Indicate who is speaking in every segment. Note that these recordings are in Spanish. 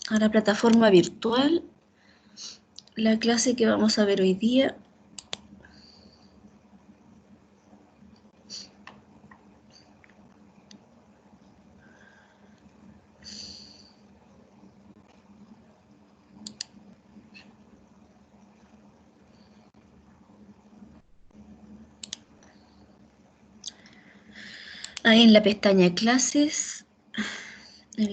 Speaker 1: a la plataforma virtual, la clase que vamos a ver hoy día. Ahí en la pestaña clases, ahí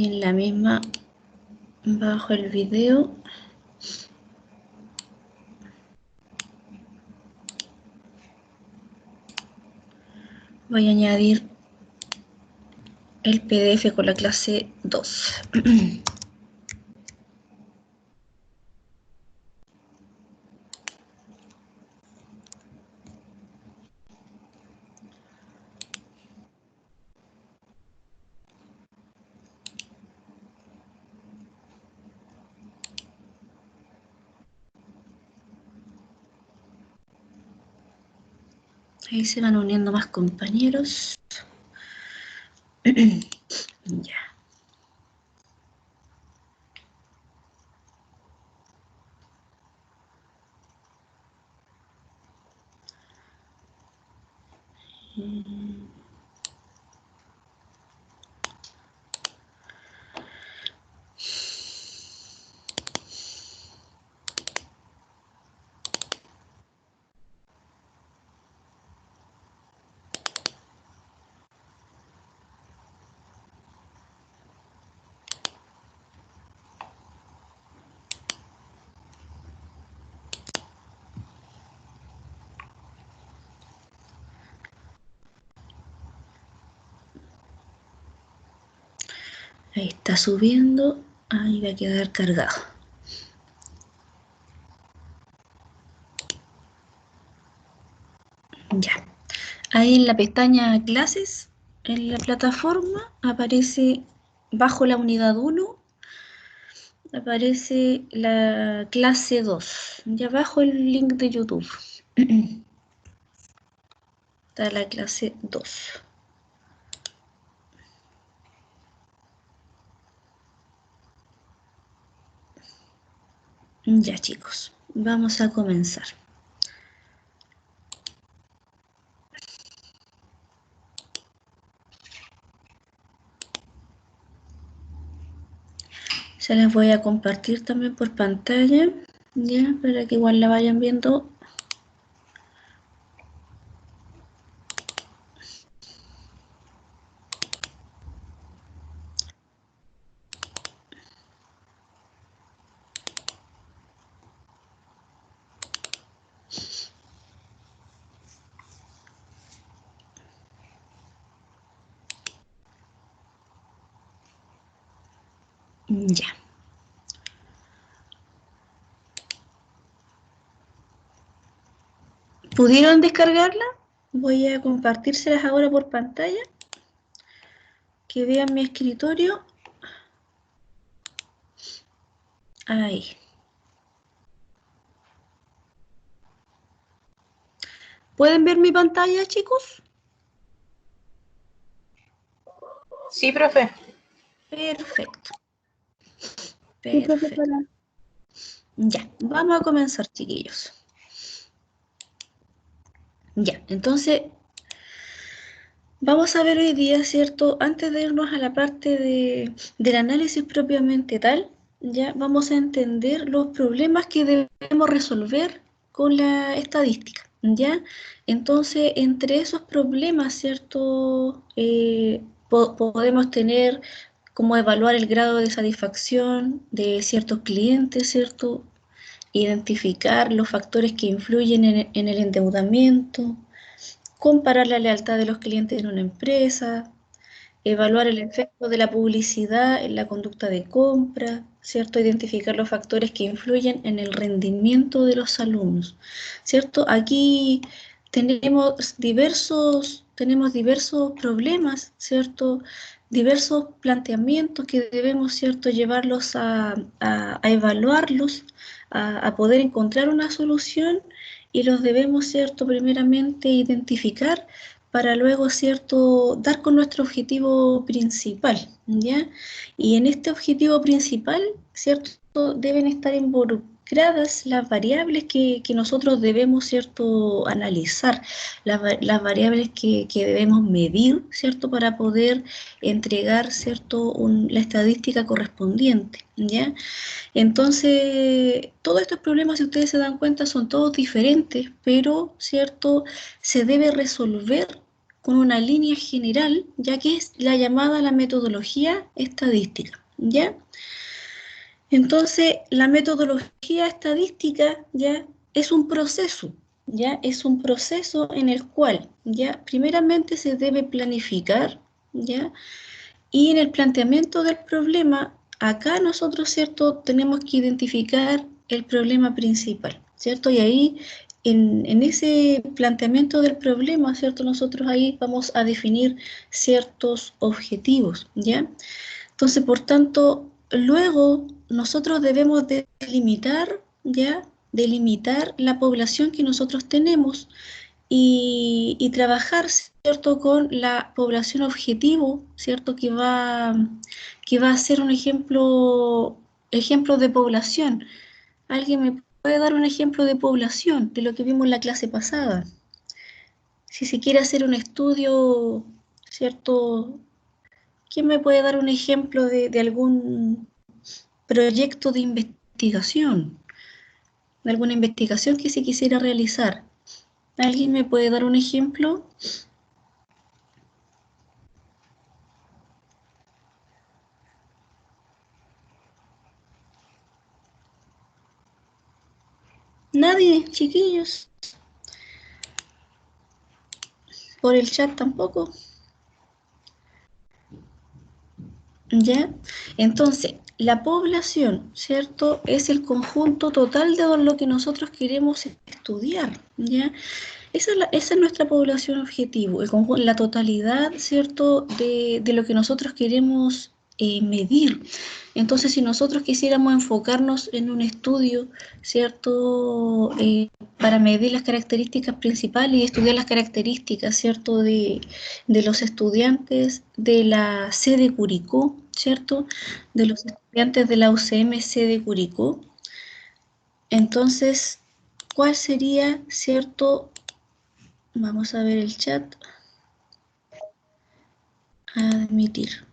Speaker 1: en la misma, bajo el video, voy a añadir el PDF con la clase 2. Ahí se van uniendo más compañeros. Ya. Ahí está subiendo, ahí va a quedar cargado. Ya. Ahí en la pestaña clases, en la plataforma, aparece bajo la unidad 1, aparece la clase 2. Y abajo el link de YouTube. Está la clase 2. Ya chicos, vamos a comenzar. Se las voy a compartir también por pantalla, ya, para que igual la vayan viendo. Ya. ¿Pudieron descargarla? Voy a compartírselas ahora por pantalla. Que vean mi escritorio. Ahí. ¿Pueden ver mi pantalla, chicos?
Speaker 2: Sí, profe.
Speaker 1: Perfecto.
Speaker 3: Sí,
Speaker 1: Perfecto.
Speaker 3: profesora.
Speaker 1: Ya, vamos a comenzar, chiquillos. Ya, entonces, vamos a ver hoy día, ¿cierto? Antes de irnos a la parte del análisis propiamente tal, ya vamos a entender los problemas que debemos resolver con la estadística, ¿ya? Entonces, entre esos problemas, ¿cierto? Podemos tener como evaluar el grado de satisfacción de ciertos clientes, ¿cierto? Identificar los factores que influyen en el endeudamiento, comparar la lealtad de los clientes en una empresa, evaluar el efecto de la publicidad en la conducta de compra, ¿cierto? Identificar los factores que influyen en el rendimiento de los alumnos, ¿cierto? Aquí tenemos diversos problemas, ¿cierto? Diversos planteamientos que debemos, ¿cierto?, llevarlos a evaluarlos, a poder encontrar una solución y los debemos, ¿cierto?, primeramente identificar para luego, ¿cierto?, dar con nuestro objetivo principal, ¿ya? Y en este objetivo principal, ¿cierto?, deben estar involucradas las variables que nosotros debemos, ¿cierto?, analizar, las variables que debemos medir, ¿cierto?, para poder entregar, ¿cierto?, la estadística correspondiente, ¿ya? Entonces, todos estos problemas, si ustedes se dan cuenta, son todos diferentes, pero, ¿cierto?, se debe resolver con una línea general, ya que es la llamada la metodología estadística, ¿ya? Entonces, la metodología estadística, ¿ya?, es un proceso, ¿ya? Es un proceso en el cual, ¿ya?, primeramente se debe planificar, ¿ya? Y en el planteamiento del problema, acá nosotros, ¿cierto?, tenemos que identificar el problema principal, ¿cierto? Y ahí, en ese planteamiento del problema, ¿cierto?, nosotros ahí vamos a definir ciertos objetivos, ¿ya? Entonces, por tanto, luego nosotros debemos delimitar, ¿ya?, delimitar la población que nosotros tenemos y trabajar, ¿cierto?, con la población objetivo, ¿cierto?, que va a ser un ejemplo de población. ¿Alguien me puede dar un ejemplo de población de lo que vimos en la clase pasada? Si se quiere hacer un estudio, ¿cierto? ¿Quién me puede dar un ejemplo de algún proyecto de investigación? De alguna investigación que se quisiera realizar. ¿Alguien me puede dar un ejemplo? Nadie, chiquillos. Por el chat tampoco. ¿Ya? Entonces, la población, ¿cierto?, es el conjunto total de lo que nosotros queremos estudiar, ¿ya? Esa es nuestra población objetivo, la totalidad, ¿cierto?, de lo que nosotros queremos medir. Entonces, si nosotros quisiéramos enfocarnos en un estudio, ¿cierto?, para medir las características principales y estudiar las características, ¿cierto?, de los estudiantes de la sede Curicó, ¿cierto?, de los estudiantes de la UCM sede Curicó. Entonces, ¿cuál sería, cierto? Vamos a ver el chat. Admitir.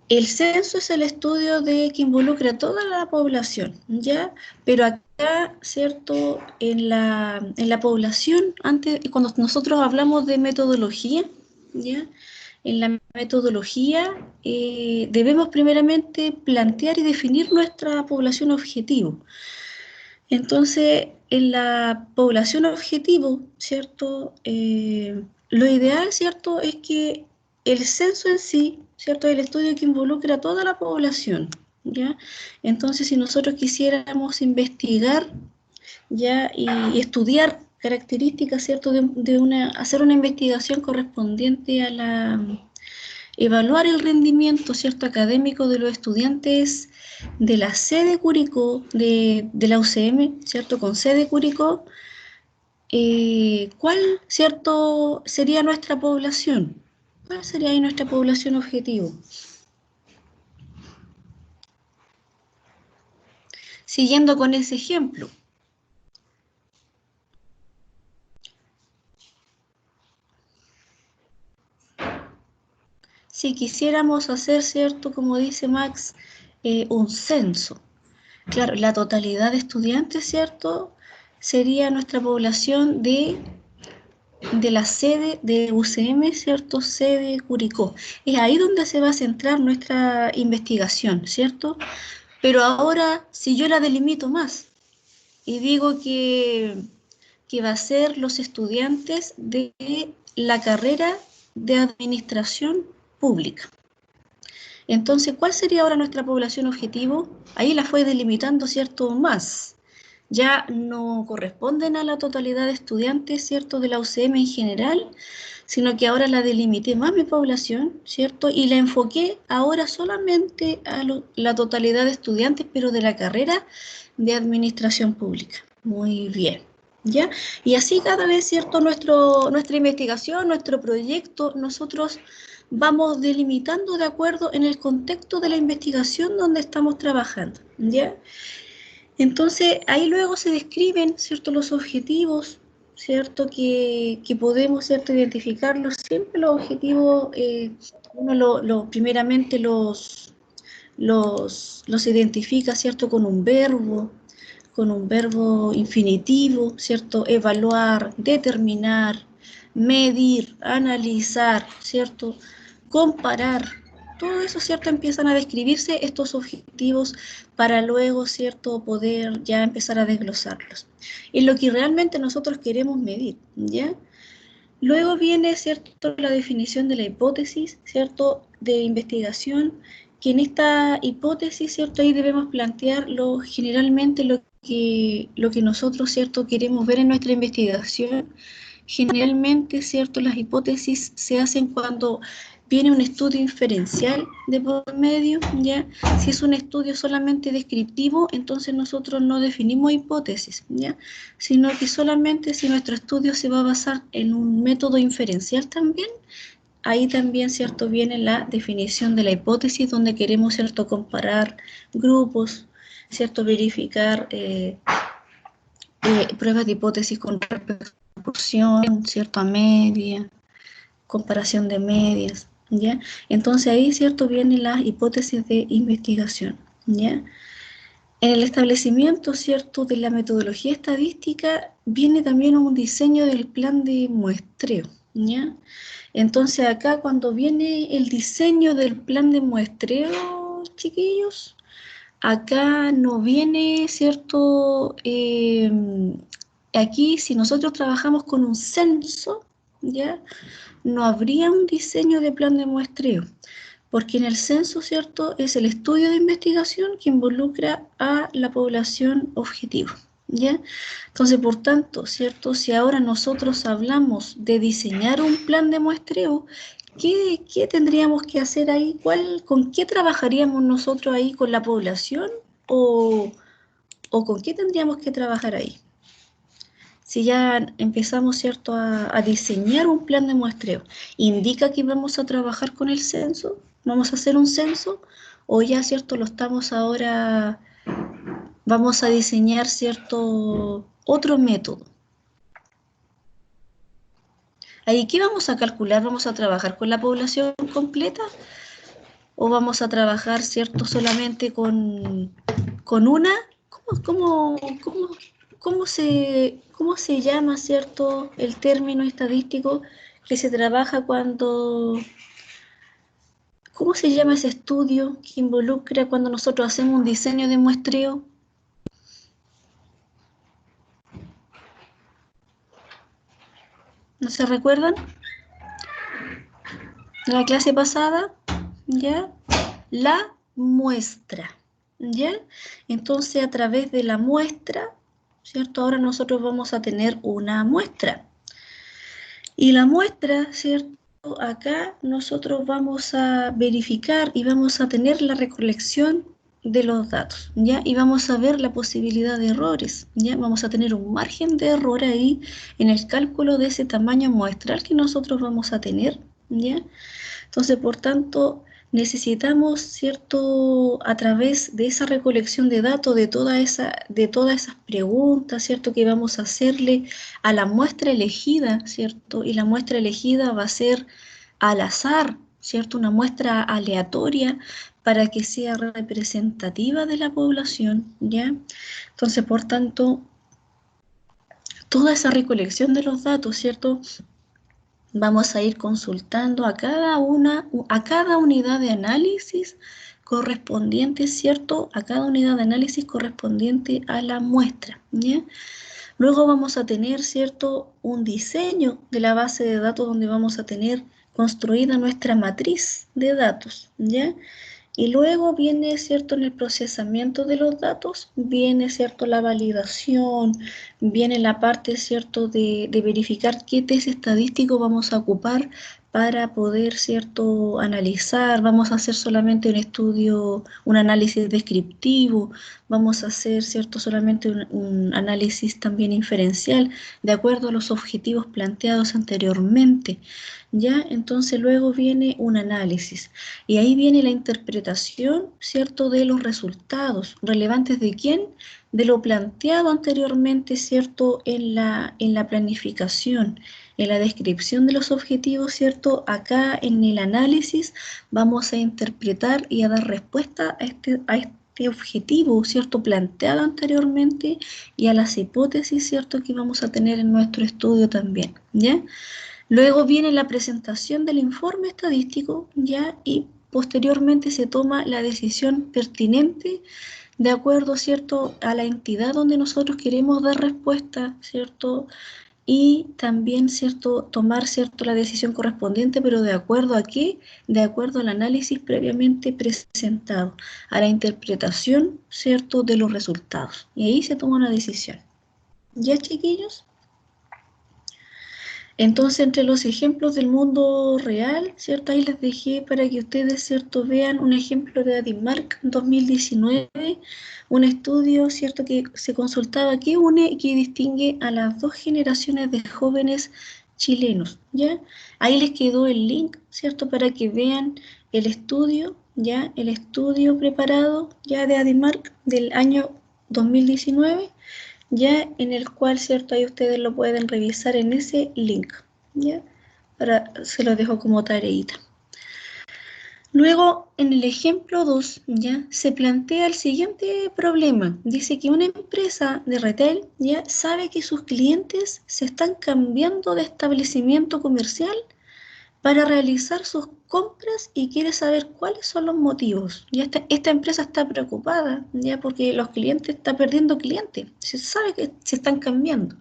Speaker 1: El censo es el estudio que involucra a toda la población, ¿ya? Pero acá, ¿cierto?, en la población, cuando nosotros hablamos de metodología, ¿ya?, en la metodología debemos primeramente plantear y definir nuestra población objetivo. Entonces, en la población objetivo, ¿cierto?, lo ideal, ¿cierto?, es que el censo en sí, ¿cierto?, es el estudio que involucra a toda la población, ¿ya? Entonces, si nosotros quisiéramos investigar, ¿ya?, y estudiar características, ¿cierto?, hacer una investigación correspondiente a evaluar el rendimiento, ¿cierto?, académico de los estudiantes de la sede Curicó, de la UCM, ¿cierto?, con sede Curicó, ¿cuál, cierto, sería nuestra población? ¿Cuál sería ahí nuestra población objetivo? Siguiendo con ese ejemplo. Si quisiéramos hacer, ¿cierto?, como dice Max, un censo. Claro, la totalidad de estudiantes, ¿cierto?, sería nuestra población de la sede de UCM, ¿cierto?, sede Curicó. Es ahí donde se va a centrar nuestra investigación, ¿cierto? Pero ahora, si yo la delimito más y digo que va a ser los estudiantes de la carrera de Administración Pública. Entonces, ¿cuál sería ahora nuestra población objetivo? Ahí la fue delimitando, ¿cierto?, más. Ya no corresponden a la totalidad de estudiantes, ¿cierto?, de la UCM en general, sino que ahora la delimité más mi población, ¿cierto?, y la enfoqué ahora solamente a la totalidad de estudiantes, pero de la carrera de Administración Pública. Muy bien. ¿ya? Y así cada vez, ¿cierto? Nuestra investigación, nuestro proyecto, nosotros vamos delimitando de acuerdo en el contexto de la investigación donde estamos trabajando, ¿ya? Entonces, ahí luego se describen, ¿cierto? Los objetivos, ¿cierto? Que podemos, ¿cierto? Identificarlos. Siempre los objetivos, uno primeramente los identifica, ¿cierto? Con un verbo infinitivo, ¿cierto? Evaluar, determinar, medir, analizar, ¿cierto? Comparar. Todo eso, ¿cierto? Empiezan a describirse estos objetivos para luego, ¿cierto? Poder ya empezar a desglosarlos. En lo que realmente nosotros queremos medir, ¿ya? Luego viene, ¿cierto? La definición de la hipótesis, ¿cierto? De investigación, que en esta hipótesis, ¿cierto? Ahí debemos plantear generalmente lo que nosotros, ¿cierto? Queremos ver en nuestra investigación. Generalmente, ¿cierto? Las hipótesis se hacen cuando viene un estudio inferencial de por medio, ¿ya? Si es un estudio solamente descriptivo, entonces nosotros no definimos hipótesis, ¿ya? Sino que solamente si nuestro estudio se va a basar en un método inferencial también, ahí también, ¿cierto? Viene la definición de la hipótesis, donde queremos, ¿cierto? Comparar grupos, ¿cierto? Verificar pruebas de hipótesis con repercusión, ¿cierto? A media, comparación de medias, ¿ya? Entonces ahí, ¿cierto? Vienen las hipótesis de investigación, ¿ya? En el establecimiento, ¿cierto? De la metodología estadística viene también un diseño del plan de muestreo, ¿ya? Entonces acá cuando viene el diseño del plan de muestreo, chiquillos, acá no viene, ¿cierto? Aquí si nosotros trabajamos con un censo, ¿ya? No habría un diseño de plan de muestreo, porque en el censo, ¿cierto? Es el estudio de investigación que involucra a la población objetivo, ¿ya? Entonces, por tanto, ¿cierto? Si ahora nosotros hablamos de diseñar un plan de muestreo, ¿qué tendríamos que hacer ahí? ¿Con qué trabajaríamos nosotros ahí? ¿Con la población? ¿O con qué tendríamos que trabajar ahí? Si ya empezamos, ¿cierto?, a diseñar un plan de muestreo, ¿indica que vamos a trabajar con el censo? ¿Vamos a hacer un censo? ¿O ya, ¿cierto?, lo estamos ahora, vamos a diseñar, ¿cierto?, otro método? Ahí, ¿qué vamos a calcular? ¿Vamos a trabajar con la población completa? ¿O vamos a trabajar, ¿cierto?, solamente con una? ¿Cómo se llama, ¿cierto?, el término estadístico que se trabaja cuando... ¿Cómo se llama ese estudio que involucra cuando nosotros hacemos un diseño de muestreo? ¿No se recuerdan? De la clase pasada, ¿ya? La muestra, ¿ya? Entonces, a través de la muestra, ¿cierto? Ahora nosotros vamos a tener una muestra. Y la muestra, ¿cierto? Acá nosotros vamos a verificar y vamos a tener la recolección de los datos, ¿ya? Y vamos a ver la posibilidad de errores, ¿ya? Vamos a tener un margen de error ahí en el cálculo de ese tamaño muestral que nosotros vamos a tener, ¿ya? Entonces, por tanto, necesitamos, ¿cierto?, a través de esa recolección de datos, de todas esas preguntas, ¿cierto?, que vamos a hacerle a la muestra elegida, ¿cierto? Y la muestra elegida va a ser al azar, ¿cierto?, una muestra aleatoria para que sea representativa de la población, ¿ya? Entonces, por tanto, toda esa recolección de los datos, ¿cierto?, vamos a ir consultando a cada unidad de análisis correspondiente, ¿cierto? A cada unidad de análisis correspondiente a la muestra, ¿ya? Luego vamos a tener, ¿cierto?, un diseño de la base de datos donde vamos a tener construida nuestra matriz de datos, ¿ya? Y luego viene, ¿cierto?, en el procesamiento de los datos, viene, ¿cierto?, la validación, viene la parte, ¿cierto?, de verificar qué test estadístico vamos a ocupar para poder, ¿cierto?, analizar. Vamos a hacer solamente un estudio, un análisis descriptivo, vamos a hacer, ¿cierto?, solamente un análisis también inferencial, de acuerdo a los objetivos planteados anteriormente, ¿ya? Entonces luego viene un análisis, y ahí viene la interpretación, ¿cierto?, de los resultados, ¿relevantes de quién? De lo planteado anteriormente, ¿cierto?, en la planificación, en la descripción de los objetivos, ¿cierto? Acá en el análisis vamos a interpretar y a dar respuesta a este objetivo, ¿cierto?, planteado anteriormente, y a las hipótesis, ¿cierto?, que vamos a tener en nuestro estudio también, ¿ya? Luego viene la presentación del informe estadístico, ¿ya? Y posteriormente se toma la decisión pertinente de acuerdo, ¿cierto?, a la entidad donde nosotros queremos dar respuesta, ¿cierto?, y también, ¿cierto?, tomar, ¿cierto?, la decisión correspondiente, pero ¿de acuerdo a qué? De acuerdo al análisis previamente presentado, a la interpretación, ¿cierto?, de los resultados. Y ahí se toma una decisión. ¿Ya, chiquillos? Entonces, entre los ejemplos del mundo real, ¿cierto? Ahí les dejé para que ustedes, ¿cierto?, vean un ejemplo de ADIMARC 2019, un estudio, ¿cierto?, que se consultaba qué une y qué distingue a las dos generaciones de jóvenes chilenos, ¿ya? Ahí les quedó el link, ¿cierto?, para que vean el estudio, ¿ya? El estudio preparado ya de ADIMARC del año 2019, ya, en el cual, ¿cierto?, ahí ustedes lo pueden revisar en ese link, ¿ya? Ahora se los dejo como tareita. Luego, en el ejemplo 2, ¿ya?, se plantea el siguiente problema. Dice que una empresa de retail, ¿ya?, sabe que sus clientes se están cambiando de establecimiento comercial para realizar sus compras y quiere saber cuáles son los motivos. Ya esta empresa está preocupada, ya, porque los clientes están perdiendo clientes. Se sabe que se están cambiando.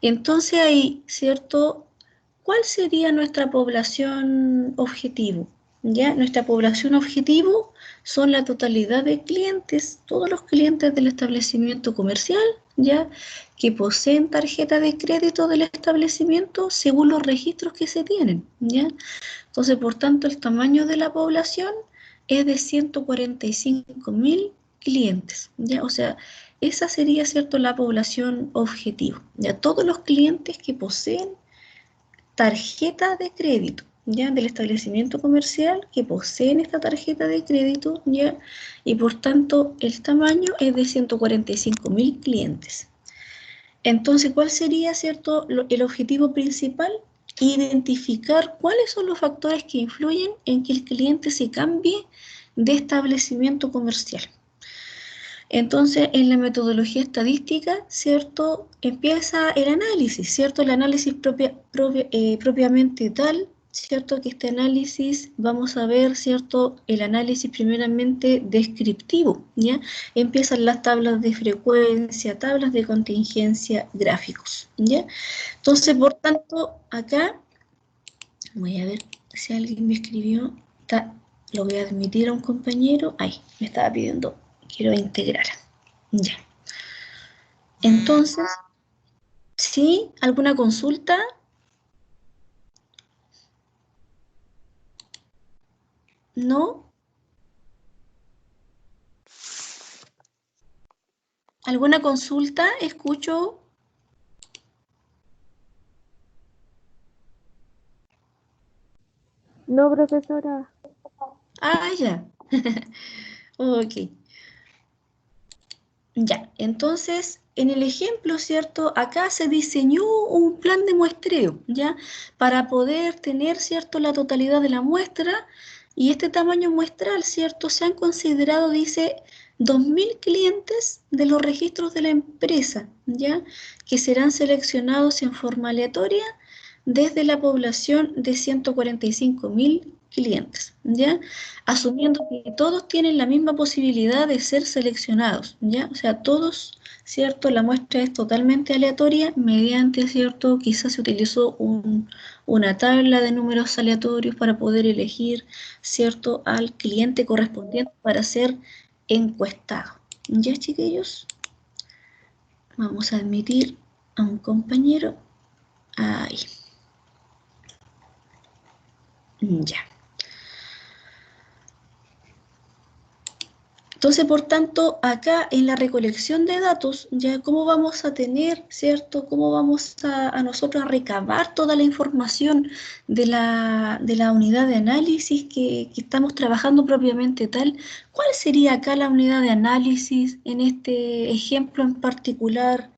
Speaker 1: Entonces ahí, ¿cierto? ¿Cuál sería nuestra población objetivo? Ya, nuestra población objetivo son la totalidad de clientes, todos los clientes del establecimiento comercial, ya, que poseen tarjeta de crédito del establecimiento según los registros que se tienen, ya. Entonces, por tanto, el tamaño de la población es de 145.000 clientes, ya, o sea, esa sería, ¿cierto?, la población objetivo, ya, todos los clientes que poseen tarjeta de crédito, ya, del establecimiento comercial, que poseen esta tarjeta de crédito, ya, y por tanto el tamaño es de 145.000 clientes. Entonces, ¿cuál sería, cierto, el objetivo principal? Identificar cuáles son los factores que influyen en que el cliente se cambie de establecimiento comercial. Entonces, en la metodología estadística, ¿cierto?, empieza el análisis, ¿cierto? El análisis propiamente tal, ¿cierto? Que este análisis, vamos a ver, ¿cierto?, el análisis primeramente descriptivo, ¿ya? Empiezan las tablas de frecuencia, tablas de contingencia, gráficos, ¿ya? Entonces, por tanto, acá, voy a ver si alguien me escribió, lo voy a admitir a un compañero, ahí, me estaba pidiendo, quiero integrar. Ya. Entonces, ¿sí? ¿Alguna consulta? ¿No? ¿Alguna consulta? Escucho.
Speaker 3: No, profesora.
Speaker 1: Ah, ya. Ok. Ya, entonces, en el ejemplo, ¿cierto? Acá se diseñó un plan de muestreo, ¿ya? Para poder tener, ¿cierto?, la totalidad de la muestra, y este tamaño muestral, ¿cierto? Se han considerado, dice, 2.000 clientes de los registros de la empresa, ¿ya? Que serán seleccionados en forma aleatoria desde la población de 145.000 clientes, ¿ya? Asumiendo que todos tienen la misma posibilidad de ser seleccionados, ¿ya? O sea, todos, ¿cierto? La muestra es totalmente aleatoria mediante, ¿cierto? Quizás se utilizó una tabla de números aleatorios para poder elegir, ¿cierto?, al cliente correspondiente para ser encuestado. ¿Ya, chiquillos? Vamos a admitir a un compañero. Ahí. Ya. Entonces, por tanto, acá en la recolección de datos, ya cómo vamos a tener, ¿cierto? Cómo vamos a nosotros a recabar toda la información de la unidad de análisis que estamos trabajando propiamente tal. ¿Cuál sería acá la unidad de análisis en este ejemplo en particular?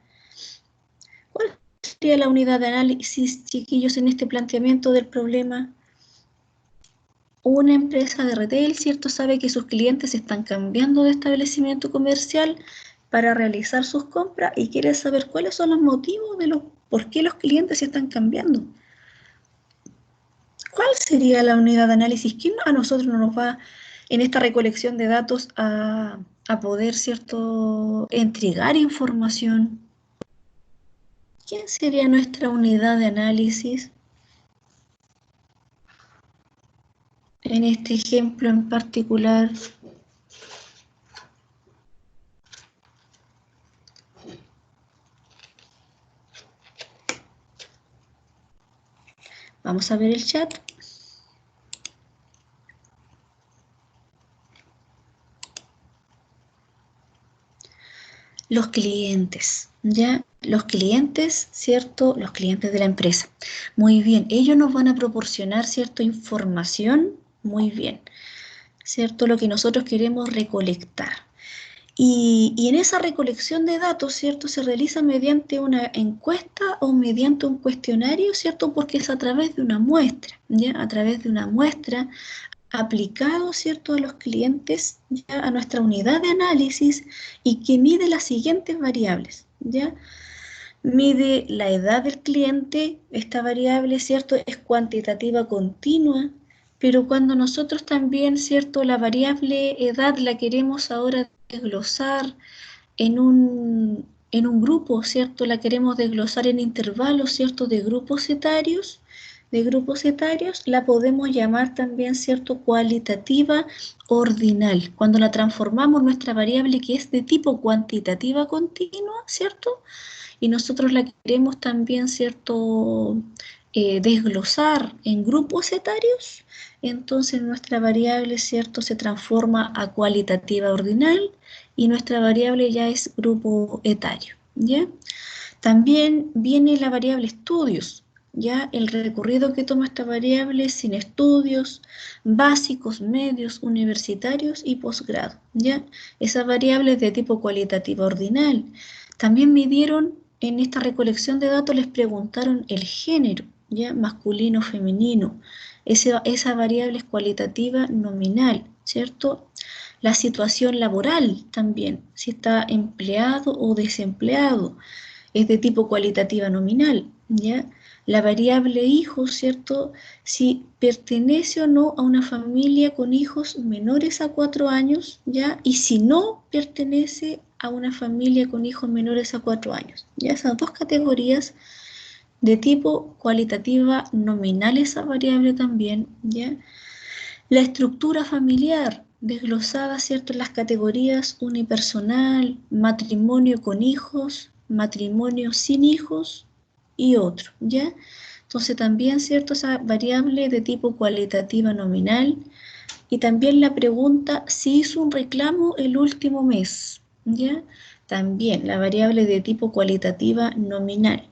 Speaker 1: ¿Cuál sería la unidad de análisis, chiquillos, en este planteamiento del problema? Una empresa de retail, ¿cierto? Sabe que sus clientes están cambiando de establecimiento comercial para realizar sus compras y quiere saber cuáles son los motivos de por qué los clientes se están cambiando. ¿Cuál sería la unidad de análisis? ¿Quién a nosotros nos va en esta recolección de datos a poder, ¿cierto?, entregar información? ¿Quién sería nuestra unidad de análisis en este ejemplo en particular? Vamos a ver el chat. Los clientes, ¿ya? Los clientes, ¿cierto? Los clientes de la empresa. Muy bien, ellos nos van a proporcionar, ¿cierto?, información, muy bien, ¿cierto? Lo que nosotros queremos recolectar. Y en esa recolección de datos, ¿cierto?, se realiza mediante una encuesta o mediante un cuestionario, ¿cierto?, porque es a través de una muestra, ¿ya? A través de una muestra aplicado, ¿cierto?, a los clientes, ya a nuestra unidad de análisis y que mide las siguientes variables, ¿ya? Mide la edad del cliente, esta variable, ¿cierto?, es cuantitativa continua, pero cuando nosotros también, ¿cierto?, la variable edad la queremos ahora desglosar en un grupo, ¿cierto?, la queremos desglosar en intervalos, ¿cierto?, de grupos etarios, la podemos llamar también, ¿cierto?, cualitativa ordinal. Cuando la transformamos nuestra variable que es de tipo cuantitativa continua, ¿cierto?, y nosotros la queremos también, ¿cierto?, desglosar en grupos etarios, entonces nuestra variable, ¿cierto?, se transforma a cualitativa ordinal y nuestra variable ya es grupo etario, ¿ya? También viene la variable estudios, ¿ya? El recorrido que toma esta variable sin estudios básicos, medios, universitarios y posgrado, ¿ya? Esa variable es de tipo cualitativa ordinal. También midieron en esta recolección de datos, les preguntaron el género, ¿ya? Masculino, femenino. Esa variable es cualitativa nominal, ¿cierto? La situación laboral también, si está empleado o desempleado, es de tipo cualitativa nominal, ¿ya? La variable hijos, ¿cierto?, si pertenece o no a una familia con hijos menores a 4 años, ¿ya? Y si no pertenece a una familia con hijos menores a 4 años, ¿ya? Esas dos categorías de tipo cualitativa nominal, esa variable también, ¿ya? La estructura familiar, desglosada, ¿cierto?, en las categorías unipersonal, matrimonio con hijos, matrimonio sin hijos y otro, ¿ya? Entonces también, ¿cierto?, esa variable de tipo cualitativa nominal. Y también la pregunta si hizo un reclamo el último mes, ¿ya? También la variable de tipo cualitativa nominal.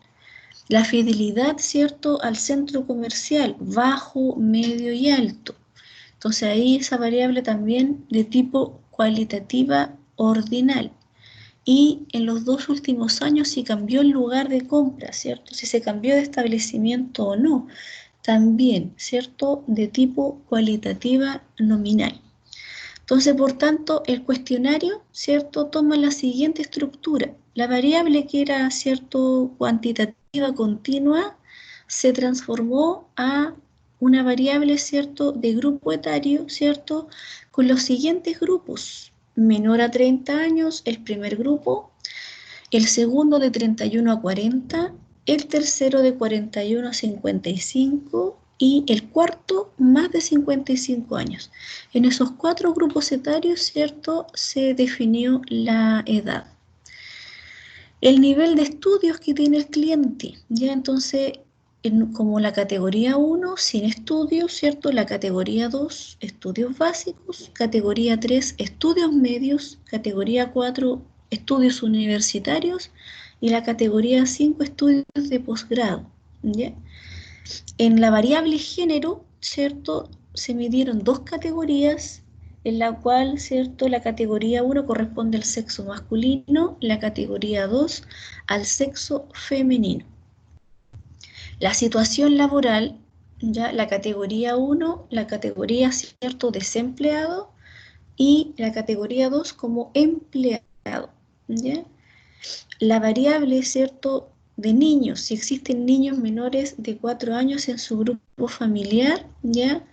Speaker 1: La fidelidad, ¿cierto?, al centro comercial, bajo, medio y alto. Entonces ahí esa variable también de tipo cualitativa ordinal. Y en los 2 últimos años si cambió el lugar de compra, ¿cierto? Si se cambió de establecimiento o no. También, ¿cierto?, de tipo cualitativa nominal. Entonces, por tanto, el cuestionario, ¿cierto?, toma la siguiente estructura. La variable que era, ¿cierto?, cuantitativa continua se transformó a una variable, ¿cierto?, de grupo etario, ¿cierto?, con los siguientes grupos. Menor a 30 años, el primer grupo, el segundo de 31 a 40, el tercero de 41 a 55 y el cuarto más de 55 años. En esos 4 grupos etarios, ¿cierto?, se definió la edad. El nivel de estudios que tiene el cliente, ya entonces como la categoría 1, sin estudios, ¿cierto? La categoría 2, estudios básicos. Categoría 3, estudios medios. Categoría 4, estudios universitarios. Y la categoría 5, estudios de posgrado, ¿ya? En la variable género, ¿cierto? Se midieron dos categorías, en la cual, ¿cierto? La categoría 1 corresponde al sexo masculino, la categoría 2 al sexo femenino. La situación laboral, ya la categoría 1, la categoría, ¿cierto? Desempleado, y la categoría 2 como empleado, ¿ya? La variable, ¿cierto? De niños, si existen niños menores de 4 años en su grupo familiar, ¿ya?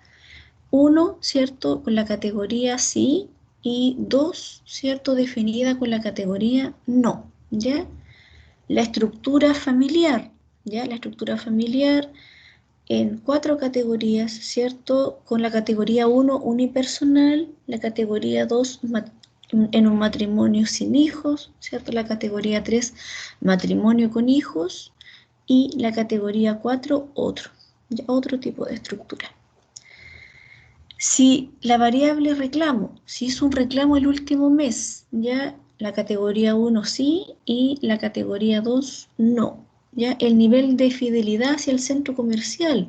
Speaker 1: 1, ¿cierto? Con la categoría sí, y 2, ¿cierto? Definida con la categoría no, ¿ya? La estructura familiar, ¿ya? La estructura familiar en 4 categorías, ¿cierto? Con la categoría 1, unipersonal, la categoría 2, en un matrimonio sin hijos, ¿cierto? La categoría 3, matrimonio con hijos, y la categoría 4, otro, ¿ya? Otro tipo de estructura. Si la variable reclamo, si hizo un reclamo el último mes, ya la categoría 1 sí y la categoría 2 no. ¿Ya? El nivel de fidelidad hacia el centro comercial,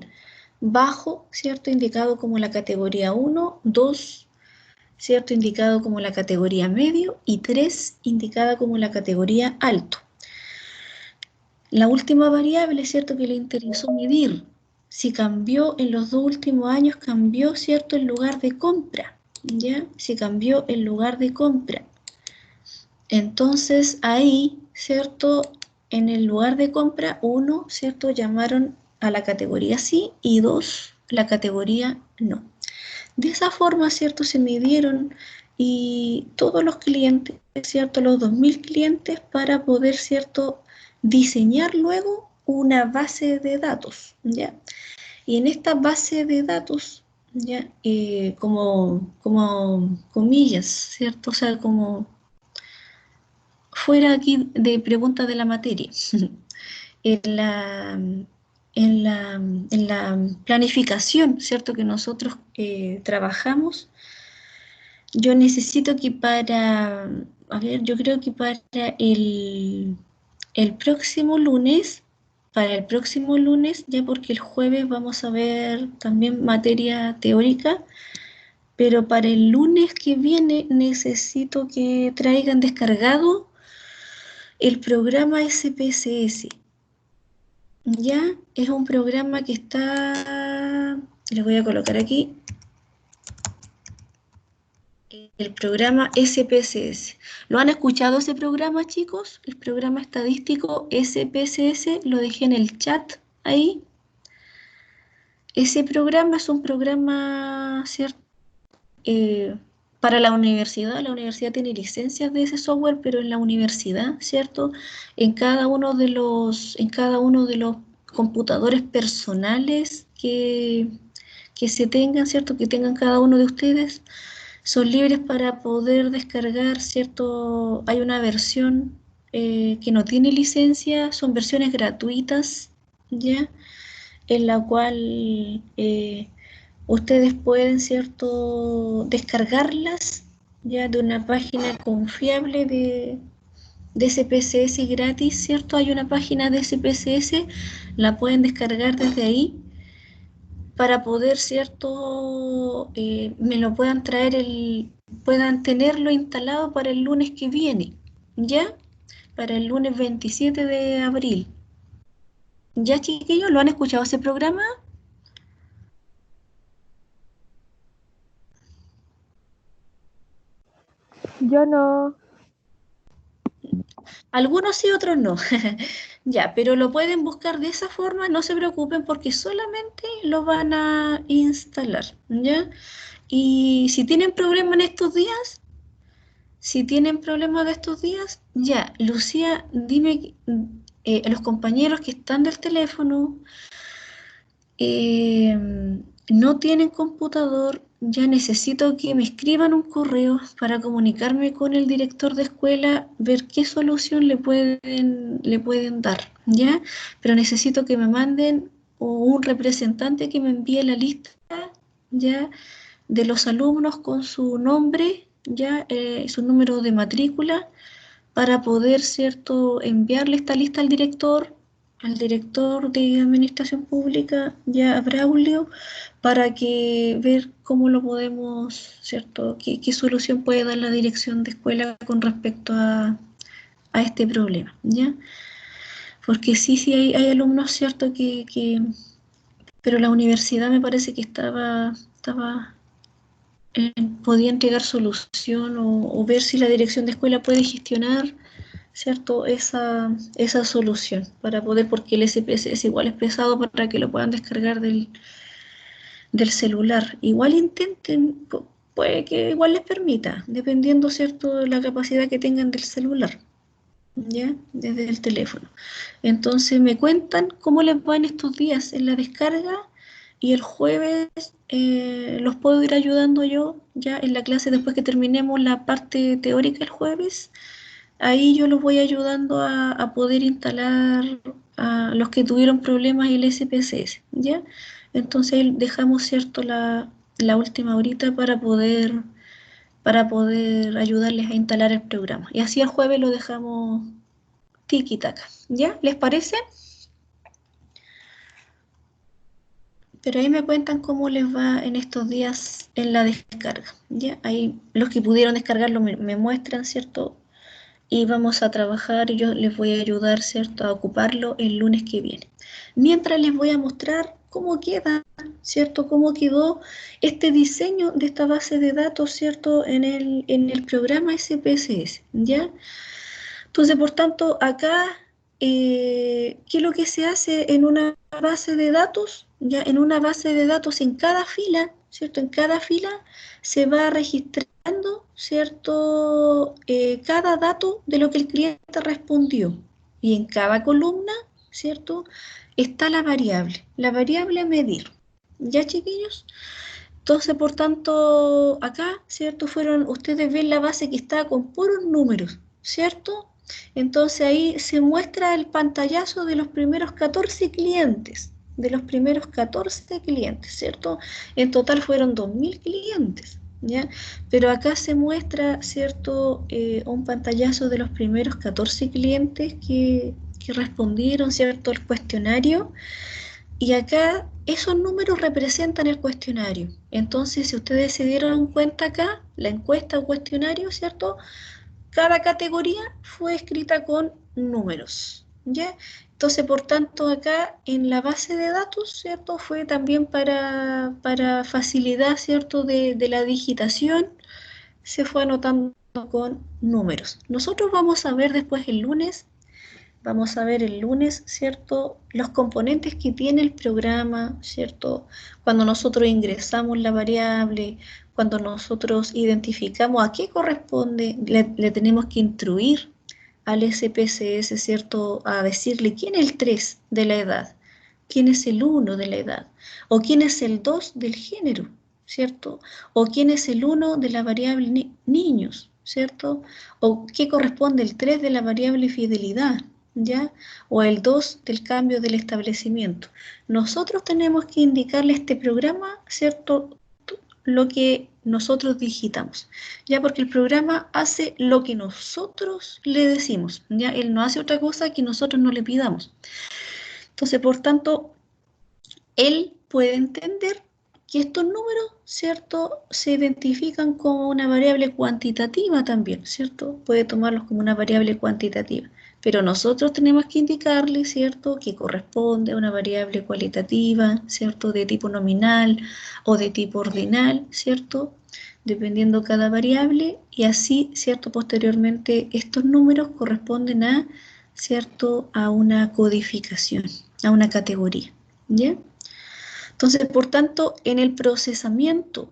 Speaker 1: bajo, ¿cierto? Indicado como la categoría 1, 2, ¿cierto? Indicado como la categoría medio, y 3, indicada como la categoría alto. La última variable, ¿cierto? Que le interesó medir, si cambió en los 2 últimos años, cambió, ¿cierto? El lugar de compra, ¿ya? Si cambió el lugar de compra. Entonces ahí, ¿cierto? En el lugar de compra, 1, ¿cierto? Llamaron a la categoría sí, y 2, la categoría no. De esa forma, ¿cierto? Se midieron y todos los clientes, ¿cierto? Los 2000 clientes, para poder, ¿cierto? Diseñar luego una base de datos, ¿ya? Y en esta base de datos, ¿ya? Como comillas, ¿cierto? O sea, como fuera aquí de preguntas de la materia. en la, en la planificación, ¿cierto? Que nosotros trabajamos, yo necesito que yo creo que para el próximo lunes, ya, porque el jueves vamos a ver también materia teórica, pero para el lunes que viene necesito que traigan descargado el programa SPSS. Ya es un programa que está, le voy a colocar aquí, el programa SPSS. ¿Lo han escuchado ese programa, chicos? El programa estadístico SPSS, lo dejé en el chat ahí. Ese programa es un programa, ¿cierto? Para la universidad tiene licencias de ese software, pero en la universidad, ¿cierto? En cada uno de los computadores personales que se tengan, ¿cierto? Que tengan cada uno de ustedes, son libres para poder descargar, ¿cierto? Hay una versión que no tiene licencia, son versiones gratuitas, ¿ya? En la cual ustedes pueden, ¿cierto?, descargarlas ya de una página confiable de SPSS gratis, ¿cierto? Hay una página de SPSS, la pueden descargar desde ahí para poder, ¿cierto?, me lo puedan traer, puedan tenerlo instalado para el lunes que viene, ¿ya? Para el lunes 27 de abril. ¿Ya, chiquillos? ¿Lo han escuchado ese programa?
Speaker 3: Yo no.
Speaker 1: Algunos sí, otros no. Ya, pero lo pueden buscar de esa forma, no se preocupen porque solamente lo van a instalar, ¿ya? Y si tienen problemas en estos días, ya, Lucía, dime a los compañeros que están del teléfono, no tienen computador, ya necesito que me escriban un correo para comunicarme con el director de escuela, ver qué solución le pueden dar, ¿ya? Pero necesito que me manden o un representante que me envíe la lista ya de los alumnos con su nombre, ya su número de matrícula, para poder, ¿cierto?, enviarle esta lista al director de Administración Pública, ya a Braulio, para que ver cómo lo podemos, ¿cierto?, qué solución puede dar la dirección de escuela con respecto a este problema, ¿ya? Porque sí hay alumnos, ¿cierto?, pero la universidad me parece que podía entregar solución o ver si la dirección de escuela puede gestionar, ¿cierto?, esa solución para poder, porque el SPSS igual es pesado para que lo puedan descargar del celular. Igual intenten, puede que igual les permita, dependiendo, ¿cierto?, de la capacidad que tengan del celular, ¿ya? Desde el teléfono. Entonces me cuentan cómo les va en estos días en la descarga, y el jueves los puedo ir ayudando yo ya en la clase después que terminemos la parte teórica el jueves. Ahí yo los voy ayudando a poder instalar a los que tuvieron problemas el SPSS, ¿ya? Entonces ahí dejamos, ¿cierto?, la última horita para poder ayudarles a instalar el programa. Y así el jueves lo dejamos tiki-taka, ¿ya? ¿Les parece? Pero ahí me cuentan cómo les va en estos días en la descarga, ¿ya? Ahí los que pudieron descargarlo me muestran, ¿cierto? Y vamos a trabajar y yo les voy a ayudar, ¿cierto?, a ocuparlo el lunes que viene. Mientras les voy a mostrar cómo queda, ¿cierto?, cómo quedó este diseño de esta base de datos, ¿cierto?, en el programa SPSS, ¿ya? Entonces, por tanto, acá, ¿qué es lo que se hace en una base de datos? Ya en una base de datos, en cada fila, ¿cierto? En cada fila se va registrando, ¿cierto?, cada dato de lo que el cliente respondió. Y en cada columna, ¿cierto?, está la variable a medir. ¿Ya, chiquillos? Entonces, por tanto, acá, ¿cierto?, ustedes ven la base que está con puros números, ¿cierto? Entonces ahí se muestra el pantallazo de los primeros 14 clientes, ¿cierto? En total fueron 2.000 clientes, ¿ya? Pero acá se muestra, ¿cierto?, un pantallazo de los primeros 14 clientes que respondieron, ¿cierto?, el cuestionario. Y acá esos números representan el cuestionario. Entonces, si ustedes se dieron cuenta acá, la encuesta o cuestionario, ¿cierto?, cada categoría fue escrita con números, ¿ya? Entonces, por tanto, acá en la base de datos, ¿cierto?, fue también para facilidad, ¿cierto?, de la digitación, se fue anotando con números. Nosotros vamos a ver después el lunes, ¿cierto?, los componentes que tiene el programa, ¿cierto? Cuando nosotros ingresamos la variable, cuando nosotros identificamos a qué corresponde, le tenemos que instruir al SPSS, ¿cierto?, a decirle quién es el 3 de la edad, quién es el 1 de la edad, o quién es el 2 del género, ¿cierto? O quién es el 1 de la variable niños, ¿cierto? O qué corresponde el 3 de la variable fidelidad, ¿ya? O el 2 del cambio del establecimiento. Nosotros tenemos que indicarle a este programa, ¿cierto?, lo que nosotros digitamos, ya, porque el programa hace lo que nosotros le decimos, ya, él no hace otra cosa que nosotros no le pidamos. Entonces, por tanto, él puede entender que estos números, ¿cierto?, se identifican como una variable cuantitativa también, ¿cierto? Puede tomarlos como una variable cuantitativa. Pero nosotros tenemos que indicarle, ¿cierto?, que corresponde a una variable cualitativa, ¿cierto?, de tipo nominal o de tipo ordinal, ¿cierto?, dependiendo cada variable, y así, ¿cierto?, posteriormente estos números corresponden a, ¿cierto?, a una codificación, a una categoría, ¿ya? Entonces, por tanto, en el procesamiento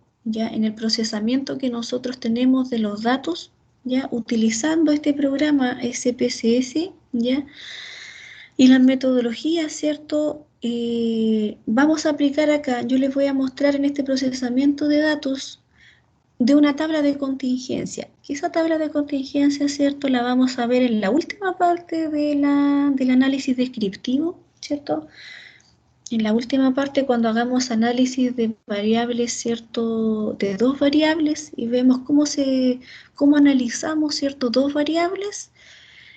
Speaker 1: que nosotros tenemos de los datos, ya, utilizando este programa SPSS, ya, y las metodologías, ¿cierto?, vamos a aplicar acá, yo les voy a mostrar en este procesamiento de datos de una tabla de contingencia. Que esa tabla de contingencia, ¿cierto?, la vamos a ver en la última parte del análisis descriptivo, ¿cierto? En la última parte, cuando hagamos análisis de variables, ¿cierto? De dos variables y vemos cómo analizamos, ¿cierto? Dos variables.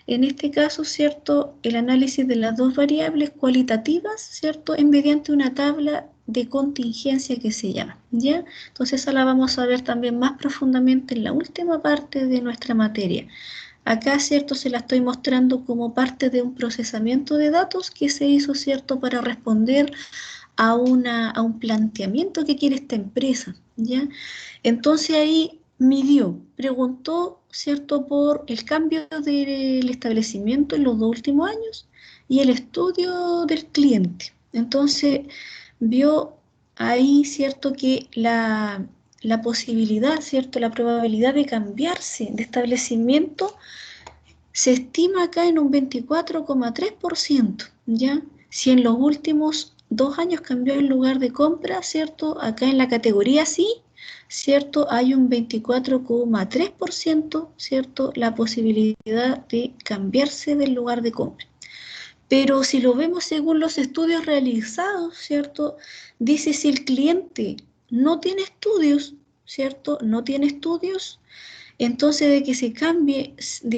Speaker 1: En este caso, ¿cierto? El análisis de las dos variables cualitativas, ¿cierto? Es mediante una tabla de contingencia que se llama, ¿ya? Entonces, esa la vamos a ver también más profundamente en la última parte de nuestra materia. Acá, ¿cierto? Se la estoy mostrando como parte de un procesamiento de datos que se hizo, ¿cierto? Para responder a un planteamiento que quiere esta empresa, ¿ya? Entonces ahí midió, preguntó, ¿cierto? Por el cambio del establecimiento en los 2 últimos años y el estudio del cliente. Entonces vio ahí, ¿cierto? Que la posibilidad, ¿cierto? La probabilidad de cambiarse de establecimiento se estima acá en un 24,3%, ¿ya? Si en los últimos 2 años cambió el lugar de compra, ¿cierto? Acá en la categoría sí, ¿cierto? Hay un 24,3%, ¿cierto? La posibilidad de cambiarse del lugar de compra. Pero si lo vemos según los estudios realizados, ¿cierto? Dice si el cliente no tiene estudios, ¿cierto? No tiene estudios, entonces de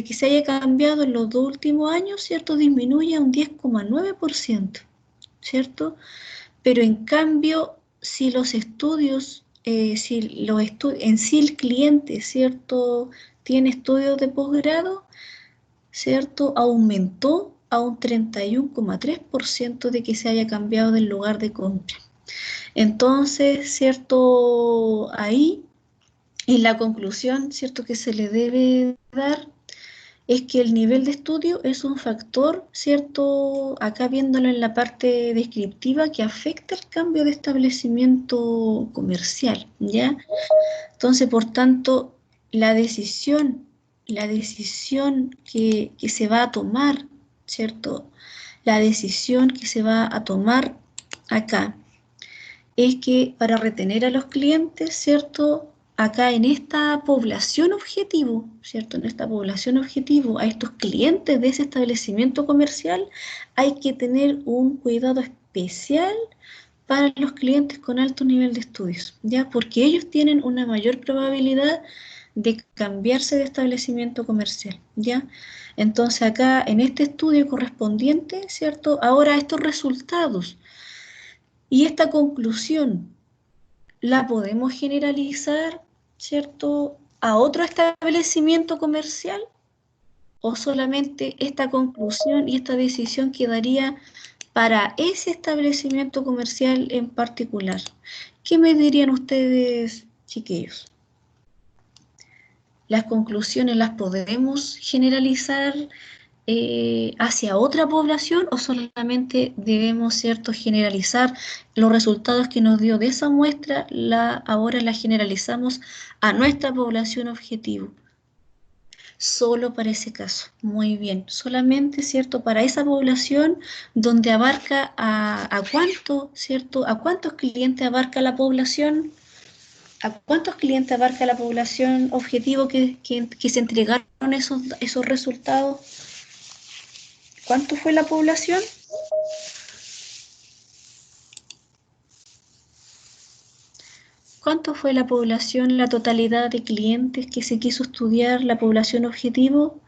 Speaker 1: que se haya cambiado en los 2 últimos años, ¿cierto? Disminuye a un 10,9%, ¿cierto? Pero en cambio, si los estudios, en sí el cliente, ¿cierto? Tiene estudios de posgrado, ¿cierto? Aumentó a un 31,3% de que se haya cambiado del lugar de compra. Entonces, ¿cierto? Ahí, en la conclusión, ¿cierto? Que se le debe dar es que el nivel de estudio es un factor, ¿cierto? Acá viéndolo en la parte descriptiva que afecta el cambio de establecimiento comercial, ¿ya? Entonces, por tanto, la decisión que se va a tomar, ¿cierto? La decisión que se va a tomar acá es que para retener a los clientes, ¿cierto? Acá en esta población objetivo, ¿cierto? En esta población objetivo, a estos clientes de ese establecimiento comercial, hay que tener un cuidado especial para los clientes con alto nivel de estudios, ¿ya? Porque ellos tienen una mayor probabilidad de cambiarse de establecimiento comercial, ¿ya? Entonces acá en este estudio correspondiente, ¿cierto? Ahora estos resultados y esta conclusión la podemos generalizar, ¿cierto?, a otro establecimiento comercial, o solamente esta conclusión y esta decisión quedaría para ese establecimiento comercial en particular. ¿Qué me dirían ustedes, chiquillos? ¿Las conclusiones las podemos generalizar hacia otra población o solamente debemos, ¿cierto?, generalizar los resultados que nos dio de esa muestra, ahora la generalizamos a nuestra población objetivo? Solo para ese caso, muy bien, solamente, ¿cierto?, para esa población donde abarca a cuánto, ¿cierto?, a cuántos clientes abarca la población. ¿A cuántos clientes abarca la población objetivo que se entregaron esos resultados? ¿Cuánto fue la población? ¿Cuánto fue la población, la totalidad de clientes que se quiso estudiar, la población objetivo?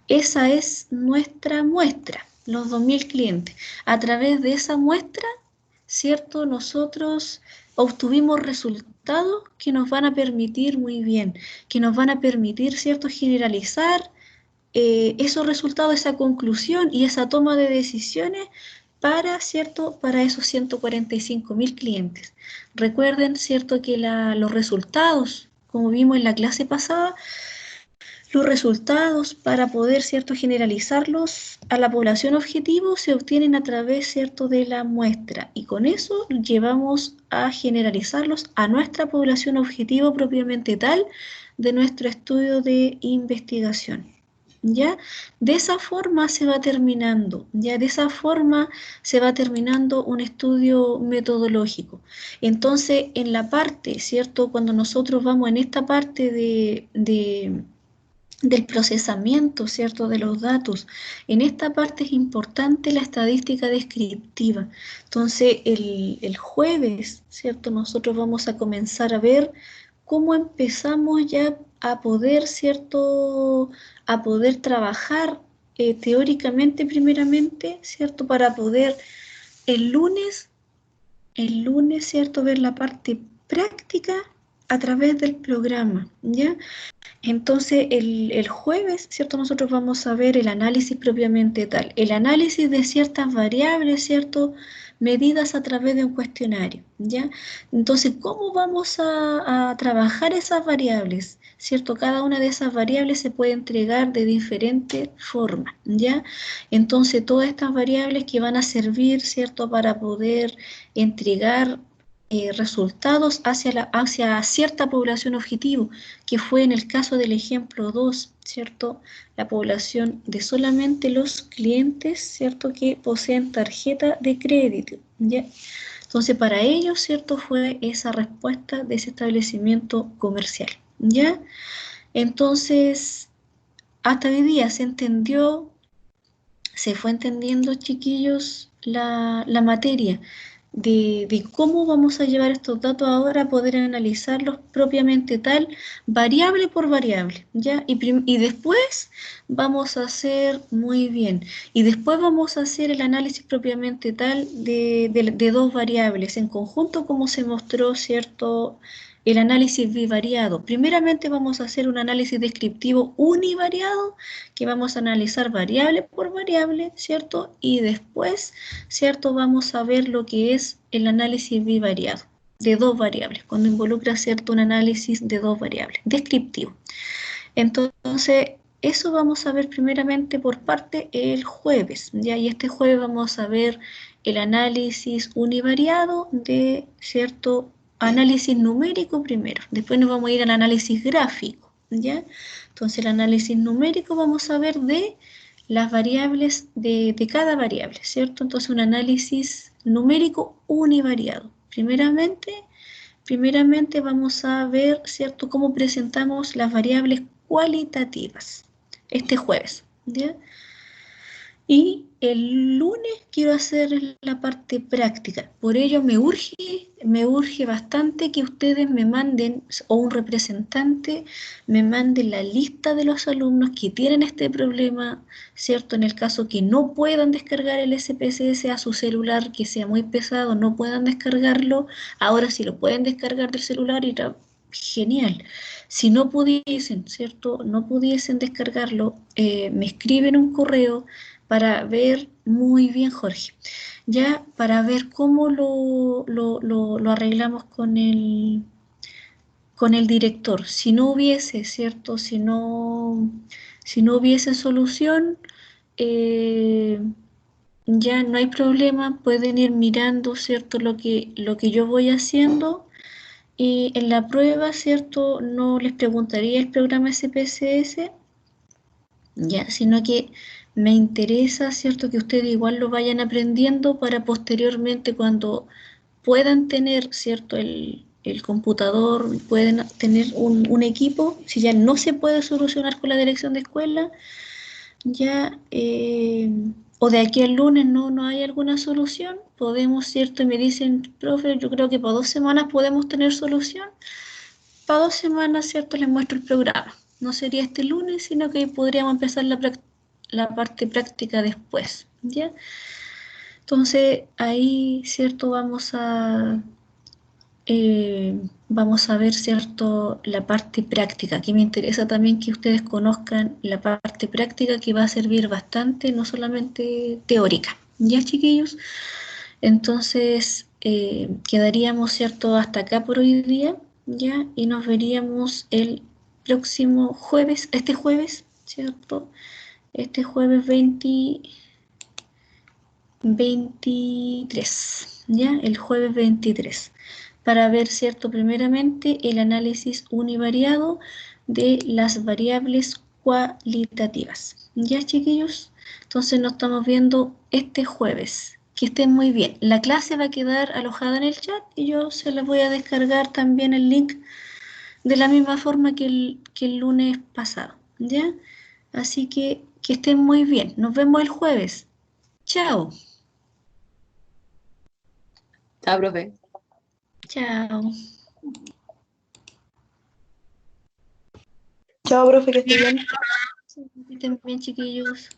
Speaker 1: Esa es nuestra muestra, los 2.000 clientes. A través de esa muestra, ¿cierto?, nosotros obtuvimos resultados que nos van a permitir, muy bien, que nos van a permitir, ¿cierto?, generalizar esos resultados, esa conclusión y esa toma de decisiones para, ¿cierto?, para esos 145.000 clientes. Recuerden, ¿cierto?, que los resultados, como vimos en la clase pasada, los resultados para poder, ¿cierto?, generalizarlos a la población objetivo se obtienen a través, ¿cierto?, de la muestra, y con eso llevamos a generalizarlos a nuestra población objetivo propiamente tal de nuestro estudio de investigación. ¿Ya? De esa forma se va terminando, ya de esa forma se va terminando un estudio metodológico. Entonces, en la parte, ¿cierto?, cuando nosotros vamos en esta parte de del procesamiento, ¿cierto?, de los datos. En esta parte es importante la estadística descriptiva. Entonces, el jueves, ¿cierto?, nosotros vamos a comenzar a ver cómo empezamos ya a poder, ¿cierto?, a poder trabajar teóricamente primeramente, ¿cierto?, para poder el lunes, ¿cierto?, ver la parte práctica a través del programa, ¿ya? Entonces, el jueves, ¿cierto? Nosotros vamos a ver el análisis propiamente tal, el análisis de ciertas variables, ¿cierto? Medidas a través de un cuestionario, ¿ya? Entonces, ¿cómo vamos a trabajar esas variables? ¿Cierto? Cada una de esas variables se puede entregar de diferente forma, ¿ya? Entonces, todas estas variables que van a servir, ¿cierto? Para poder entregar resultados hacia cierta población objetivo, que fue en el caso del ejemplo 2, ¿cierto? La población de solamente los clientes, ¿cierto?, que poseen tarjeta de crédito, ¿ya? Entonces, para ellos, ¿cierto?, fue esa respuesta de ese establecimiento comercial, ¿ya? Entonces, hasta hoy día se entendió, se fue entendiendo, chiquillos, la materia de cómo vamos a llevar estos datos ahora a poder analizarlos propiamente tal, variable por variable, ¿ya? Y después vamos a hacer, muy bien, y después vamos a hacer el análisis propiamente tal de dos variables en conjunto, como se mostró, ¿cierto?, el análisis bivariado. Primeramente vamos a hacer un análisis descriptivo univariado, que vamos a analizar variable por variable, ¿cierto? Y después, ¿cierto?, vamos a ver lo que es el análisis bivariado de dos variables, cuando involucra, ¿cierto?, un análisis de dos variables, descriptivo. Entonces, eso vamos a ver primeramente por parte el jueves, ¿ya? Y este jueves vamos a ver el análisis univariado de, ¿cierto?, análisis numérico primero. Después nos vamos a ir al análisis gráfico, ¿ya? Entonces, el análisis numérico vamos a ver de las variables de cada variable, ¿cierto? Entonces, un análisis numérico univariado. Primeramente vamos a ver, ¿cierto?, cómo presentamos las variables cualitativas este jueves, ¿ya? Y el lunes quiero hacer la parte práctica. Por ello me urge bastante que ustedes me manden, o un representante me mande la lista de los alumnos que tienen este problema, ¿cierto? En el caso que no puedan descargar el SPSS a su celular, que sea muy pesado, no puedan descargarlo. Ahora si lo pueden descargar del celular, genial. Si no pudiesen, ¿cierto?, no pudiesen descargarlo, me escriben un correo para ver, muy bien, Jorge, ya para ver cómo lo arreglamos con el director. Si no hubiese, ¿cierto?, si no hubiese solución, ya no hay problema, pueden ir mirando, ¿cierto?, lo que yo voy haciendo. Y en la prueba, ¿cierto?, no les preguntaría el programa SPSS, ya, sino que me interesa, ¿cierto?, que ustedes igual lo vayan aprendiendo para posteriormente, cuando puedan tener, ¿cierto?, el computador, pueden tener un equipo, si ya no se puede solucionar con la dirección de escuela, ya, o de aquí al lunes no hay alguna solución, podemos, ¿cierto?, y me dicen, profe, yo creo que para 2 semanas podemos tener solución. Para 2 semanas, ¿cierto?, les muestro el programa. No sería este lunes, sino que podríamos empezar la parte práctica después, ¿ya? Entonces, ahí, ¿cierto?, vamos a ver, ¿cierto?, la parte práctica. Aquí me interesa también que ustedes conozcan la parte práctica, que va a servir bastante, no solamente teórica. ¿Ya, chiquillos? Entonces, quedaríamos, ¿cierto?, hasta acá por hoy día, ¿ya? Y nos veríamos el próximo jueves, este jueves, ¿cierto? Este jueves 23, ¿ya? El jueves 23, para ver, ¿cierto?, primeramente el análisis univariado de las variables cualitativas. ¿Ya, chiquillos? Entonces nos estamos viendo este jueves. Que estén muy bien. La clase va a quedar alojada en el chat y yo se la voy a descargar también el link de la misma forma que el lunes pasado. ¿Ya? Así que estén muy bien. Nos vemos el jueves. Chao.
Speaker 4: Chao, profe.
Speaker 1: Chao.
Speaker 2: Chao, profe, que esté bien.
Speaker 1: Que estén bien, chiquillos.